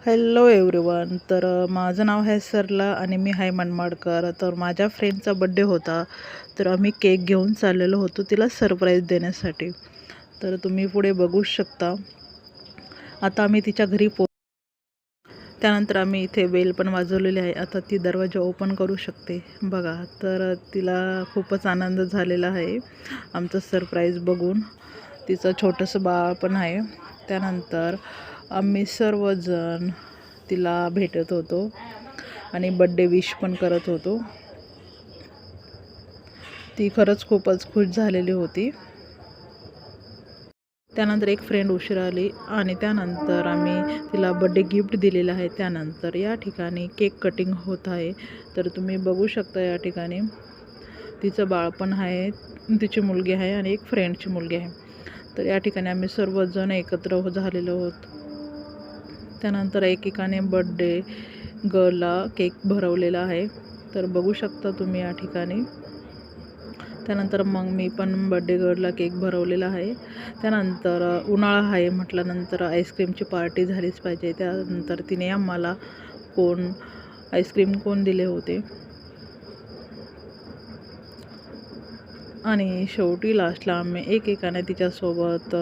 Hello everyone. तर माझं नाव आहे सरला आणि मी आहे मनमाडकर. तर माझ्या फ्रेंडचा बड्डे होता, तर आम्ही केक घेऊन चाललेलो होतो तिला सरप्राईज देण्यासाठी. तर तुम्ही पुढे बघू शकता. आता आम्ही तिच्या घरी त्यानंतर आम्ही इथे बेल पण वाजवलेली आहे. आता ती दरवाजा ओपन करू शकते बघा. तर तिला खूपच आनंद झालेला आहे आमचं सरप्राईज बघून. तिचं छोटंसं बाळ पण आहे. त्यानंतर आम्ही सर्वजण तिला भेटत होतो आणि बड्डे विश पण करत होतो. ती खरंच खूपच खुश झालेली होती. त्यानंतर एक फ्रेंड उशिरा आली आणि त्यानंतर आम्ही तिला बड्डे गिफ्ट दिलेलं आहे. त्यानंतर या ठिकाणी केक कटिंग होत आहे. तर तुम्ही बघू शकता या ठिकाणी तिचं बाळ पण आहे, तिची मुलगी आहे आणि एक फ्रेंडची मुलगी आहे. तर या ठिकाणी आम्ही सर्वजण एकत्र झालेलो आहोत. त्यानंतर एकेकाने बड्डे गर्लला केक भरवलेला आहे. तर बघू शकता तुम्ही या ठिकाणी. त्यानंतर मग मी पण बड्डे गर्लला केक भरवलेला आहे. त्यानंतर उन्हाळा आहे म्हटल्यानंतर आईस्क्रीमची पार्टी झालीच पाहिजे. त्यानंतर तिने आम्हाला आईस्क्रीम कोन दिले होते आणि शेवटी लास्टला आम्ही एकेकाने तिच्यासोबत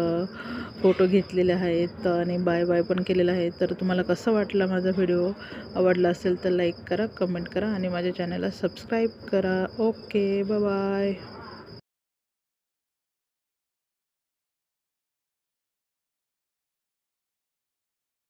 फोटो घेतलेले आहेत आणि बाय बाय पण केलेलं आहे. तर तुम्हाला कसं वाटलं माझा व्हिडिओ? आवडला असेल तर लाईक करा, कमेंट करा आणि माझ्या चॅनलला सबस्क्राईब करा. Okay, bye bye.